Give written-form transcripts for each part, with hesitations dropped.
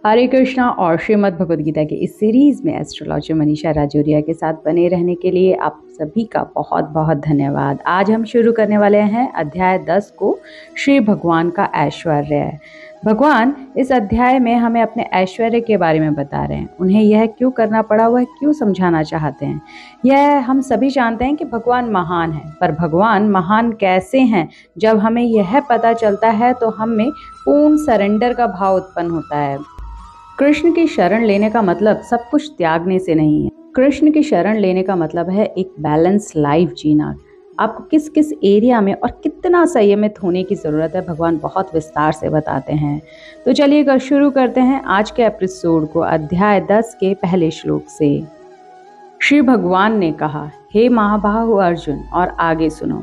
हरे कृष्णा और श्रीमद् भगवद गीता के इस सीरीज में एस्ट्रोलॉजर मनीषा राजौरिया के साथ बने रहने के लिए आप सभी का बहुत बहुत धन्यवाद। आज हम शुरू करने वाले हैं अध्याय 10 को, श्री भगवान का ऐश्वर्य। भगवान इस अध्याय में हमें अपने ऐश्वर्य के बारे में बता रहे हैं। उन्हें यह क्यों करना पड़ा, वह क्यों समझाना चाहते हैं। यह हम सभी जानते हैं कि भगवान महान है, पर भगवान महान कैसे हैं, जब हमें यह पता चलता है तो हम में पूर्ण सरेंडर का भाव उत्पन्न होता है। कृष्ण की शरण लेने का मतलब सब कुछ त्यागने से नहीं है। कृष्ण की शरण लेने का मतलब है एक बैलेंस लाइफ जीना। आपको किस किस एरिया में और कितना संयमित होने की जरूरत है, भगवान बहुत विस्तार से बताते हैं। तो चलिए शुरू करते हैं आज के एपिसोड को अध्याय 10 के पहले श्लोक से। श्री भगवान ने कहा, हे महाबाहु अर्जुन, और आगे सुनो।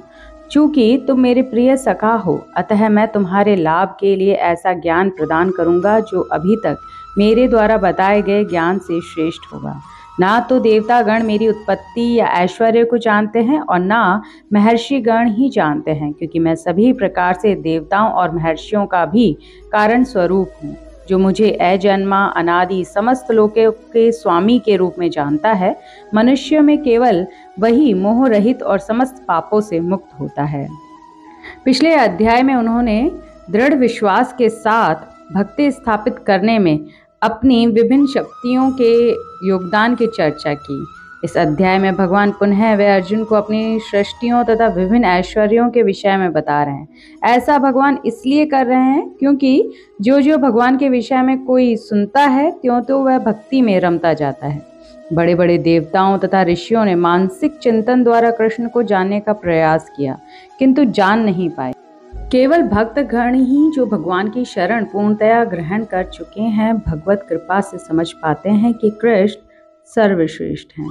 चूंकि तुम मेरे प्रिय सखा हो, अतः मैं तुम्हारे लाभ के लिए ऐसा ज्ञान प्रदान करूंगा जो अभी तक मेरे द्वारा बताए गए ज्ञान से श्रेष्ठ होगा। ना तो देवतागण मेरी उत्पत्ति या ऐश्वर्य को जानते हैं और ना महर्षि गण ही जानते हैं, क्योंकि मैं सभी प्रकार से देवताओं और महर्षियों का भी कारण स्वरूप हूँ। जो मुझे अजन्मा अनादि समस्त लोकों के स्वामी के रूप में जानता है, मनुष्य में केवल वही मोह रहित और समस्त पापों से मुक्त होता है। पिछले अध्याय में उन्होंने दृढ़ विश्वास के साथ भक्ति स्थापित करने में अपनी विभिन्न शक्तियों के योगदान की चर्चा की। इस अध्याय में भगवान पुनः वे अर्जुन को अपनी सृष्टियों तथा विभिन्न ऐश्वर्यों के विषय में बता रहे हैं। ऐसा भगवान इसलिए कर रहे हैं क्योंकि जो जो भगवान के विषय में कोई सुनता है त्यों तो वह भक्ति में रमता जाता है। बड़े बड़े देवताओं तथा ऋषियों ने मानसिक चिंतन द्वारा कृष्ण को जानने का प्रयास किया, किंतु जान नहीं पाए। केवल भक्त गण ही जो भगवान की शरण पूर्णतया ग्रहण कर चुके हैं, भगवत कृपा से समझ पाते हैं कि कृष्ण सर्वश्रेष्ठ हैं।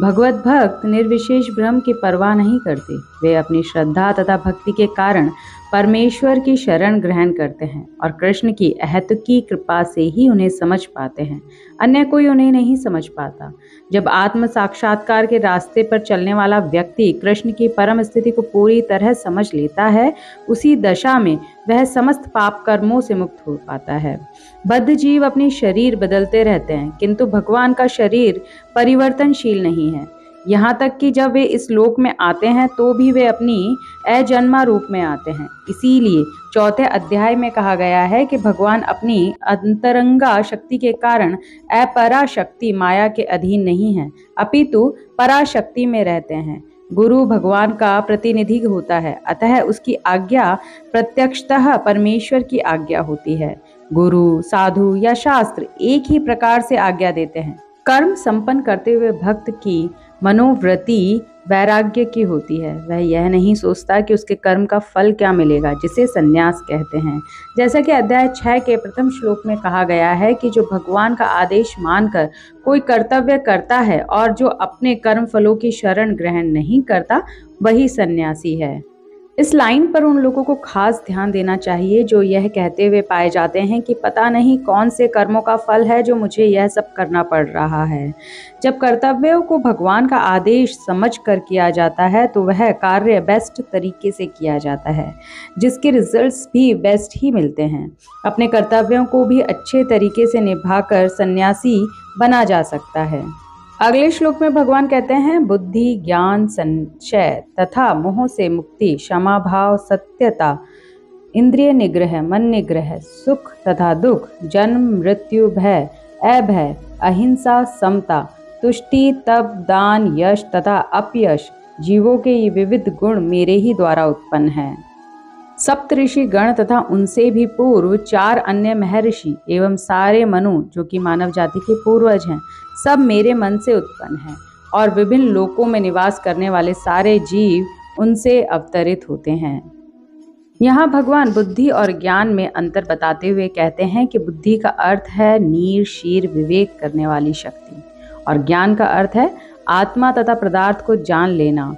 भगवत भक्त निर्विशेष ब्रह्म की परवाह नहीं करते। वे अपनी श्रद्धा तथा भक्ति के कारण परमेश्वर की शरण ग्रहण करते हैं और कृष्ण की अहेतुकी कृपा से ही उन्हें समझ पाते हैं, अन्य कोई उन्हें नहीं समझ पाता। जब आत्म साक्षात्कार के रास्ते पर चलने वाला व्यक्ति कृष्ण की परम स्थिति को पूरी तरह समझ लेता है, उसी दशा में वह समस्त पाप कर्मों से मुक्त हो पाता है। बद्ध जीव अपने शरीर बदलते रहते हैं, किंतु भगवान का शरीर परिवर्तनशील नहीं है। यहाँ तक कि जब वे इस लोक में आते हैं तो भी वे अपनी अजन्मा रूप में आते हैं। इसीलिए चौथे अध्याय में कहा गया है कि भगवान अपनी अंतरंगा शक्ति के कारण अपराशक्ति माया के अधीन नहीं है, अपितु पराशक्ति में रहते हैं। गुरु भगवान का प्रतिनिधि होता है, अतः उसकी आज्ञा प्रत्यक्षतः परमेश्वर की आज्ञा होती है। गुरु, साधु या शास्त्र एक ही प्रकार से आज्ञा देते हैं। कर्म संपन्न करते हुए भक्त की मनोवृत्ति वैराग्य की होती है। वह यह नहीं सोचता कि उसके कर्म का फल क्या मिलेगा, जिसे संन्यास कहते हैं। जैसा कि अध्याय 6 के प्रथम श्लोक में कहा गया है कि जो भगवान का आदेश मानकर कोई कर्तव्य करता है और जो अपने कर्म फलों की शरण ग्रहण नहीं करता, वही सन्यासी है। इस लाइन पर उन लोगों को खास ध्यान देना चाहिए जो यह कहते हुए पाए जाते हैं कि पता नहीं कौन से कर्मों का फल है जो मुझे यह सब करना पड़ रहा है। जब कर्तव्यों को भगवान का आदेश समझकर किया जाता है तो वह कार्य बेस्ट तरीके से किया जाता है, जिसके रिजल्ट्स भी बेस्ट ही मिलते हैं। अपने कर्तव्यों को भी अच्छे तरीके से निभाकर सन्यासी बना जा सकता है। अगले श्लोक में भगवान कहते हैं, बुद्धि, ज्ञान, संशय तथा मोह से मुक्ति, क्षमा भाव, सत्यता, इंद्रिय निग्रह, मन निग्रह, सुख तथा दुख, जन्म मृत्यु, भय, अभय, अहिंसा, समता, तुष्टि, तप, दान, यश तथा अपयश, जीवों के ये विविध गुण मेरे ही द्वारा उत्पन्न हैं। सप्तऋषि गण तथा उनसे भी पूर्व 4 अन्य महर्षि एवं सारे मनु जो कि मानव जाति के पूर्वज हैं, सब मेरे मन से उत्पन्न हैं और विभिन्न लोकों में निवास करने वाले सारे जीव उनसे अवतरित होते हैं। यहाँ भगवान बुद्धि और ज्ञान में अंतर बताते हुए कहते हैं कि बुद्धि का अर्थ है नीर शीर विवेक करने वाली शक्ति और ज्ञान का अर्थ है आत्मा तथा पदार्थ को जान लेना,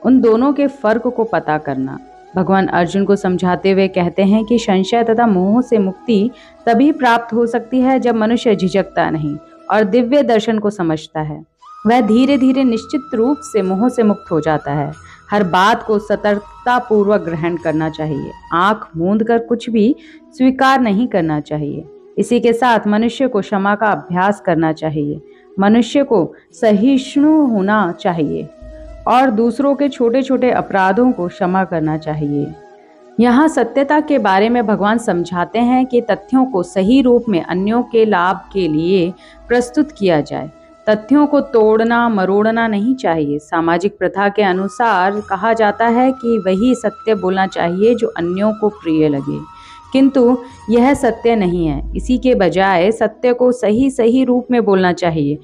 उन दोनों के फर्क को पता करना। भगवान अर्जुन को समझाते हुए कहते हैं कि संशय तथा मोह से मुक्ति तभी प्राप्त हो सकती है जब मनुष्य झिझकता नहीं और दिव्य दर्शन को समझता है। वह धीरे धीरे निश्चित रूप से मोह से मुक्त हो जाता है। हर बात को सतर्कता पूर्वक ग्रहण करना चाहिए। आंख मूंद कर कुछ भी स्वीकार नहीं करना चाहिए। इसी के साथ मनुष्य को क्षमा का अभ्यास करना चाहिए। मनुष्य को सहिष्णु होना चाहिए और दूसरों के छोटे छोटे अपराधों को क्षमा करना चाहिए। यहाँ सत्यता के बारे में भगवान समझाते हैं कि तथ्यों को सही रूप में अन्यों के लाभ के लिए प्रस्तुत किया जाए। तथ्यों को तोड़ना मरोड़ना नहीं चाहिए। सामाजिक प्रथा के अनुसार कहा जाता है कि वही सत्य बोलना चाहिए जो अन्यों को प्रिय लगे, किंतु यह सत्य नहीं है। इसी के बजाय सत्य को सही सही रूप में बोलना चाहिए।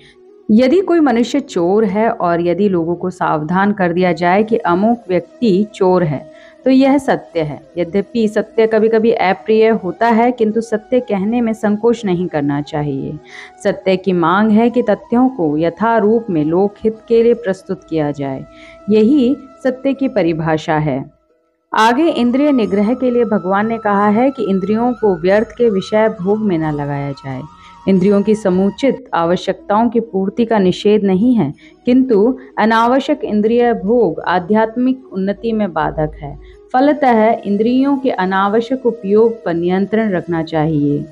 यदि कोई मनुष्य चोर है और यदि लोगों को सावधान कर दिया जाए कि अमुक व्यक्ति चोर है, तो यह सत्य है। यद्यपि सत्य कभी कभी अप्रिय होता है, किंतु सत्य कहने में संकोच नहीं करना चाहिए। सत्य की मांग है कि तथ्यों को यथारूप में लोकहित के लिए प्रस्तुत किया जाए। यही सत्य की परिभाषा है। आगे इंद्रिय निग्रह के लिए भगवान ने कहा है कि इंद्रियों को व्यर्थ के विषय भोग में न लगाया जाए। इंद्रियों की समुचित आवश्यकताओं की पूर्ति का निषेध नहीं है, किंतु अनावश्यक इंद्रिय भोग आध्यात्मिक उन्नति में बाधक है। फलतः इंद्रियों के अनावश्यक उपयोग पर नियंत्रण रखना चाहिए।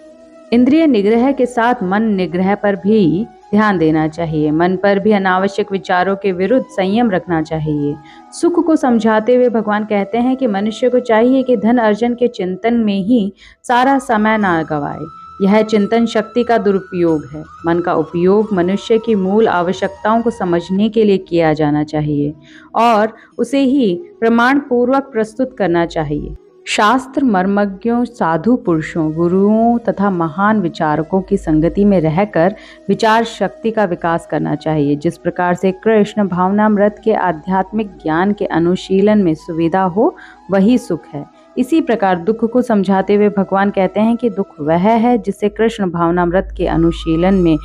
इंद्रिय निग्रह के साथ मन निग्रह पर भी ध्यान देना चाहिए। मन पर भी अनावश्यक विचारों के विरुद्ध संयम रखना चाहिए। सुख को समझाते हुए भगवान कहते हैं कि मनुष्य को चाहिए कि धन अर्जन के चिंतन में ही सारा समय ना गवाए। यह चिंतन शक्ति का दुरुपयोग है। मन का उपयोग मनुष्य की मूल आवश्यकताओं को समझने के लिए किया जाना चाहिए और उसे ही प्रमाण पूर्वक प्रस्तुत करना चाहिए। शास्त्र मर्मज्ञों, साधु पुरुषों, गुरुओं तथा महान विचारकों की संगति में रहकर विचार शक्ति का विकास करना चाहिए। जिस प्रकार से कृष्ण भावनामृत के आध्यात्मिक ज्ञान के अनुशीलन में सुविधा हो, वही सुख है। इसी प्रकार दुख को समझाते हुए भगवान कहते हैं कि दुख वह है जिससे कृष्ण भावनामृत के अनुशीलन में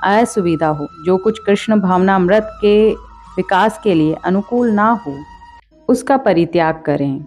असुविधा हो। जो कुछ कृष्ण भावनामृत के विकास के लिए अनुकूल ना हो, उसका परित्याग करें।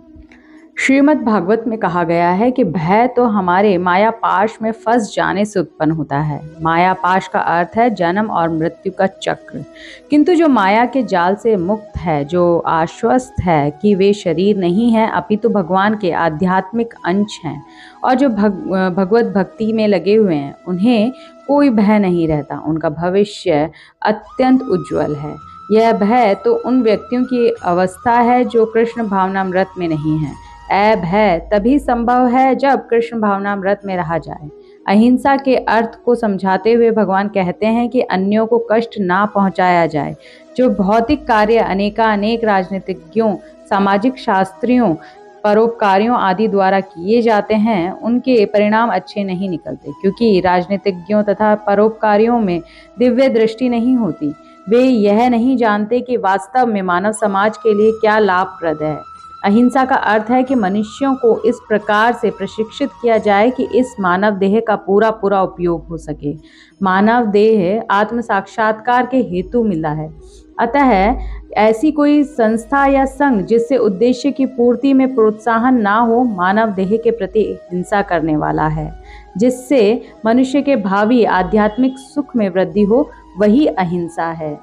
श्रीमद् भागवत में कहा गया है कि भय तो हमारे माया पाश में फंस जाने से उत्पन्न होता है। माया पाश का अर्थ है जन्म और मृत्यु का चक्र। किंतु जो माया के जाल से मुक्त है, जो आश्वस्त है कि वे शरीर नहीं है अपितु भगवान के आध्यात्मिक अंश हैं और जो भगवत भक्ति में लगे हुए हैं, उन्हें कोई भय नहीं रहता। उनका भविष्य अत्यंत उज्जवल है। यह भय तो उन व्यक्तियों की अवस्था है जो कृष्ण भावनामृत में नहीं है। अभय तभी संभव है जब कृष्ण भावनामृत में रहा जाए। अहिंसा के अर्थ को समझाते हुए भगवान कहते हैं कि अन्यों को कष्ट ना पहुंचाया जाए। जो भौतिक कार्य अनेक राजनीतिज्ञों, सामाजिक शास्त्रियों, परोपकारियों आदि द्वारा किए जाते हैं, उनके परिणाम अच्छे नहीं निकलते, क्योंकि राजनीतिज्ञों तथा परोपकारियों में दिव्य दृष्टि नहीं होती। वे यह नहीं जानते कि वास्तव में मानव समाज के लिए क्या लाभप्रद है। अहिंसा का अर्थ है कि मनुष्यों को इस प्रकार से प्रशिक्षित किया जाए कि इस मानव देह का पूरा पूरा उपयोग हो सके। मानव देह आत्म साक्षात्कार के हेतु मिला है। अतः ऐसी कोई संस्था या संघ जिससे उद्देश्य की पूर्ति में प्रोत्साहन ना हो, मानव देह के प्रति हिंसा करने वाला है। जिससे मनुष्य के भावी आध्यात्मिक सुख में वृद्धि हो, वही अहिंसा है।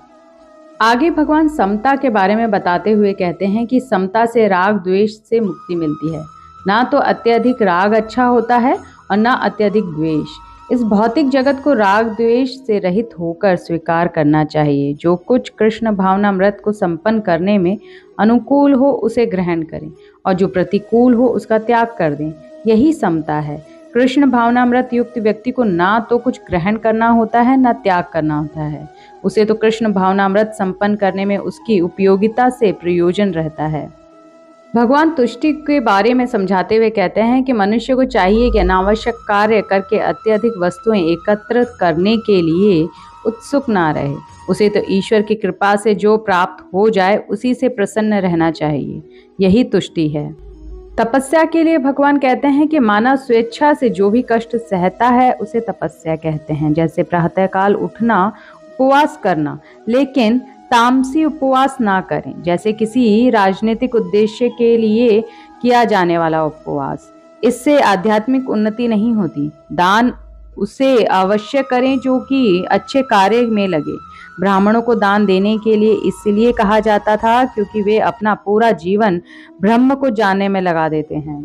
आगे भगवान समता के बारे में बताते हुए कहते हैं कि समता से राग द्वेष से मुक्ति मिलती है। ना तो अत्यधिक राग अच्छा होता है और ना अत्यधिक द्वेष। इस भौतिक जगत को राग द्वेष से रहित होकर स्वीकार करना चाहिए। जो कुछ कृष्ण भावनामृत को संपन्न करने में अनुकूल हो उसे ग्रहण करें और जो प्रतिकूल हो उसका त्याग कर दें। यही समता है। कृष्ण भावनामृत युक्त व्यक्ति को ना तो कुछ ग्रहण करना होता है, ना त्याग करना होता है। उसे तो कृष्ण भावनामृत संपन्न करने में उसकी उपयोगिता से प्रयोजन रहता है। भगवान तुष्टि के बारे में समझाते हुए कहते हैं कि मनुष्य को चाहिए कि अनावश्यक कार्य करके अत्यधिक वस्तुएं एकत्र करने के लिए उत्सुक ना रहे। उसे तो ईश्वर की कृपा से जो प्राप्त हो जाए उसी से प्रसन्न रहना चाहिए। यही तुष्टि है। तपस्या के लिए भगवान कहते हैं कि मानव स्वेच्छा से जो भी कष्ट सहता है उसे तपस्या कहते हैं। जैसे प्रातःकाल उठना, उपवास करना, लेकिन तामसी उपवास ना करें। जैसे किसी राजनीतिक उद्देश्य के लिए किया जाने वाला उपवास, इससे आध्यात्मिक उन्नति नहीं होती। दान उसे अवश्य करें जो कि अच्छे कार्य में लगे। ब्राह्मणों को दान देने के लिए इसलिए कहा जाता था क्योंकि वे अपना पूरा जीवन ब्रह्म को जानने में लगा देते हैं।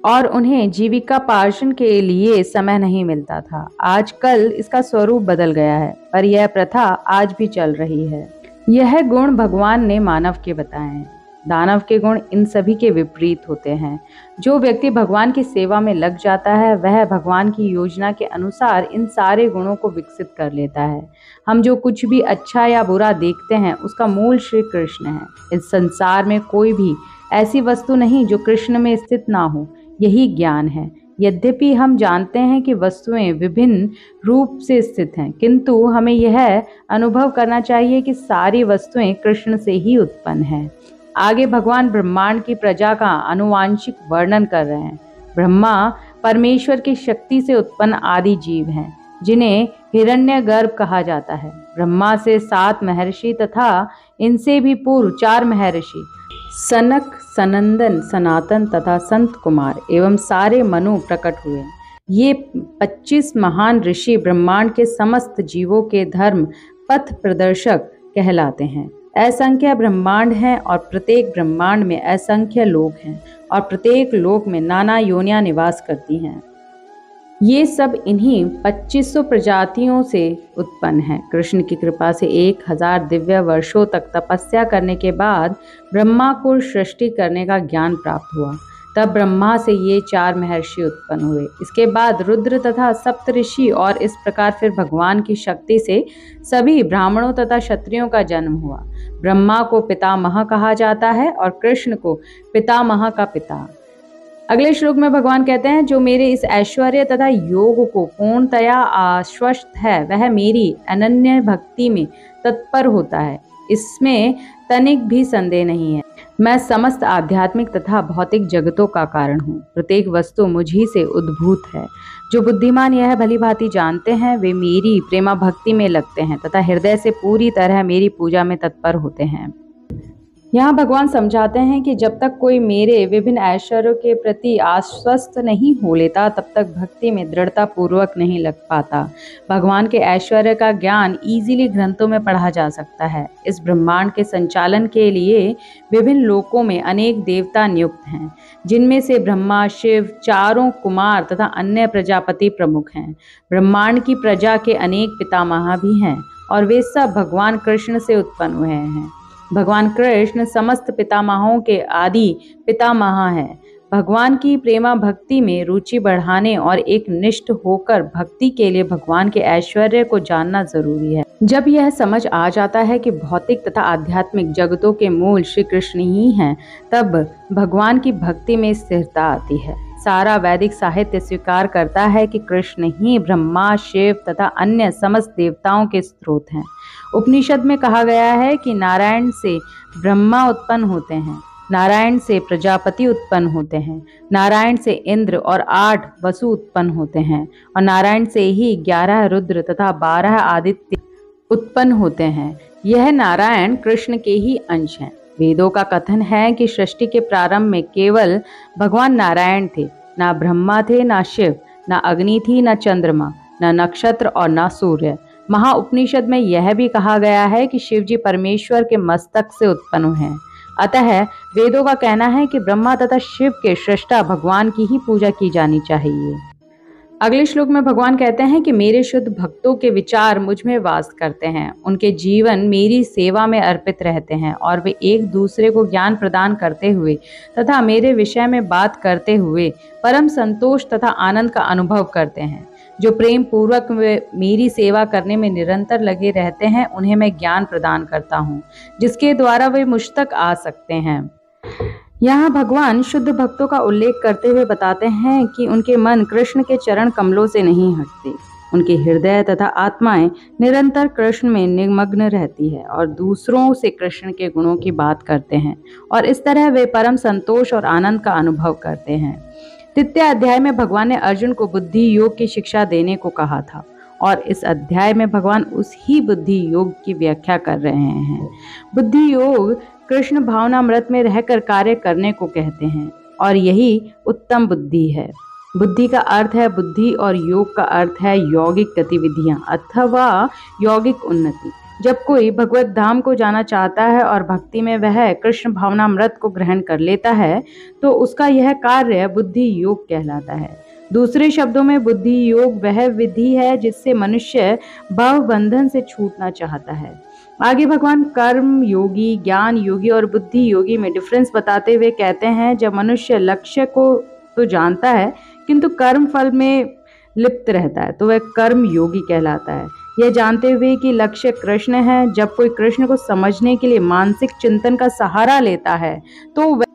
और उन्हें जीविकापार्जन के लिए समय नहीं मिलता था। आजकल इसका स्वरूप बदल गया है, पर यह प्रथा आज भी चल रही है। यह गुण भगवान ने मानव के बताए हैं। दानव के गुण इन सभी के विपरीत होते हैं। जो व्यक्ति भगवान की सेवा में लग जाता है वह भगवान की योजना के अनुसार इन सारे गुणों को विकसित कर लेता है। हम जो कुछ भी अच्छा या बुरा देखते हैं उसका मूल श्री कृष्ण है। इस संसार में कोई भी ऐसी वस्तु नहीं जो कृष्ण में स्थित ना हो, यही ज्ञान है। यद्यपि हम जानते हैं कि वस्तुएं विभिन्न रूप से स्थित हैं, किंतु हमें यह अनुभव करना चाहिए कि सारी वस्तुएं कृष्ण से ही उत्पन्न हैं। आगे भगवान ब्रह्मांड की प्रजा का आनुवांशिक वर्णन कर रहे हैं। ब्रह्मा परमेश्वर की शक्ति से उत्पन्न आदि जीव हैं, जिन्हें हिरण्यगर्भ कहा जाता है। ब्रह्मा से 7 महर्षि तथा इनसे भी पूर्व 4 महर्षि सनक, सनंदन, सनातन तथा संत कुमार एवं सारे मनु प्रकट हुए। ये 25 महान ऋषि ब्रह्मांड के समस्त जीवों के धर्म पथ प्रदर्शक कहलाते हैं। असंख्य ब्रह्मांड हैं और प्रत्येक ब्रह्मांड में असंख्य लोक हैं और प्रत्येक लोक में नाना योनियां निवास करती हैं। ये सब इन्हीं 2500 प्रजातियों से उत्पन्न है। कृष्ण की कृपा से 1000 दिव्य वर्षों तक तपस्या करने के बाद ब्रह्मा को सृष्टि करने का ज्ञान प्राप्त हुआ। तब ब्रह्मा से ये 4 महर्षि उत्पन्न हुए। इसके बाद रुद्र तथा सप्तऋषि और इस प्रकार फिर भगवान की शक्ति से सभी ब्राह्मणों तथा क्षत्रियों का जन्म हुआ। ब्रह्मा को पितामह कहा जाता है और कृष्ण को पितामह का पिता। अगले श्लोक में भगवान कहते हैं, जो मेरे इस ऐश्वर्य तथा योग को पूर्णतया आश्वस्त है वह मेरी अनन्य भक्ति में तत्पर होता है। इसमें तनिक भी संदेह नहीं है। मैं समस्त आध्यात्मिक तथा भौतिक जगतों का कारण हूँ। प्रत्येक वस्तु मुझी से उद्भूत है। जो बुद्धिमान यह भली भांति जानते हैं वे मेरी प्रेमा भक्ति में लगते हैं तथा हृदय से पूरी तरह मेरी पूजा में तत्पर होते हैं। यहाँ भगवान समझाते हैं कि जब तक कोई मेरे विभिन्न ऐश्वर्यों के प्रति आश्वस्त नहीं हो लेता तब तक भक्ति में दृढ़ता पूर्वक नहीं लग पाता। भगवान के ऐश्वर्य का ज्ञान इजीली ग्रंथों में पढ़ा जा सकता है। इस ब्रह्मांड के संचालन के लिए विभिन्न लोकों में अनेक देवता नियुक्त हैं, जिनमें से ब्रह्मा, शिव, चारों कुमार तथा अन्य प्रजापति प्रमुख हैं। ब्रह्मांड की प्रजा के अनेक पितामह भी हैं और वे सब भगवान कृष्ण से उत्पन्न हुए हैं। भगवान कृष्ण समस्त पितामहों के आदि पितामह हैं। भगवान की प्रेमा भक्ति में रुचि बढ़ाने और एक निष्ठ होकर भक्ति के लिए भगवान के ऐश्वर्य को जानना जरूरी है। जब यह समझ आ जाता है कि भौतिक तथा आध्यात्मिक जगतों के मूल श्री कृष्ण ही हैं, तब भगवान की भक्ति में स्थिरता आती है। सारा वैदिक साहित्य स्वीकार करता है कि कृष्ण ही ब्रह्मा, शिव तथा अन्य समस्त देवताओं के स्रोत हैं। उपनिषद में कहा गया है कि नारायण से ब्रह्मा उत्पन्न होते हैं, नारायण से प्रजापति उत्पन्न होते हैं, नारायण से इंद्र और 8 वसु उत्पन्न होते हैं और नारायण से ही 11 रुद्र तथा 12 आदित्य उत्पन्न होते हैं। यह नारायण कृष्ण के ही अंश हैं। वेदों का कथन है कि सृष्टि के प्रारंभ में केवल भगवान नारायण थे। ना ब्रह्मा थे, ना शिव, ना अग्नि थी, ना चंद्रमा, ना नक्षत्र और ना सूर्य। महाउपनिषद में यह भी कहा गया है कि शिव जी परमेश्वर के मस्तक से उत्पन्न हुए हैं। अतः वेदों का कहना है कि ब्रह्मा तथा शिव के सृष्टा भगवान की ही पूजा की जानी चाहिए। अगले श्लोक में भगवान कहते हैं कि मेरे शुद्ध भक्तों के विचार मुझ में वास करते हैं। उनके जीवन मेरी सेवा में अर्पित रहते हैं और वे एक दूसरे को ज्ञान प्रदान करते हुए तथा मेरे विषय में बात करते हुए परम संतोष तथा आनंद का अनुभव करते हैं। जो प्रेम पूर्वक मेरी सेवा करने में निरंतर लगे रहते हैं उन्हें मैं ज्ञान प्रदान करता हूँ, जिसके द्वारा वे मुझ तक आ सकते हैं। यहाँ भगवान शुद्ध भक्तों का उल्लेख करते हुए बताते हैं कि उनके मन कृष्ण के चरण कमलों से नहीं हटते। उनके हृदय तथा आत्माएं निरंतर कृष्ण में निमग्न रहती है और दूसरों से कृष्ण के गुणों की बात करते हैं और इस तरह वे परम संतोष और आनंद का अनुभव करते हैं। 3 अध्याय में भगवान ने अर्जुन को बुद्धि योग की शिक्षा देने को कहा था और इस अध्याय में भगवान उसी बुद्धि योग की व्याख्या कर रहे हैं। बुद्धि योग कृष्ण भावनामृत में रहकर कार्य करने को कहते हैं और यही उत्तम बुद्धि है। बुद्धि का अर्थ है बुद्धि और योग का अर्थ है यौगिक गतिविधियां अथवा यौगिक उन्नति। जब कोई भगवत धाम को जाना चाहता है और भक्ति में वह कृष्ण भावनामृत को ग्रहण कर लेता है तो उसका यह कार्य बुद्धि योग कहलाता है। दूसरे शब्दों में बुद्धि योग वह विधि है जिससे मनुष्य भव बंधन से छूटना चाहता है। आगे भगवान कर्म योगी, ज्ञान योगी और बुद्धि योगी में डिफरेंस बताते हुए कहते हैं, जब मनुष्य लक्ष्य को तो जानता है किंतु कर्म फल में लिप्त रहता है तो वह कर्म योगी कहलाता है। यह जानते हुए कि लक्ष्य कृष्ण है, जब कोई कृष्ण को समझने के लिए मानसिक चिंतन का सहारा लेता है तो वह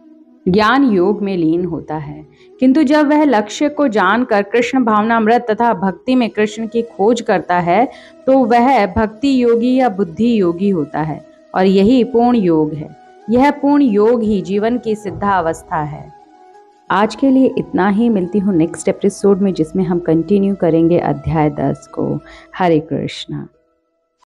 ज्ञान योग में लीन होता है। किंतु जब वह लक्ष्य को जानकर कृष्ण भावनामृत तथा भक्ति में कृष्ण की खोज करता है तो वह भक्ति योगी या बुद्धि योगी होता है और यही पूर्ण योग है। यह पूर्ण योग ही जीवन की सिद्धावस्था है। आज के लिए इतना ही। मिलती हूँ नेक्स्ट एपिसोड में जिसमें हम कंटिन्यू करेंगे अध्याय 10 को। हरे कृष्णा।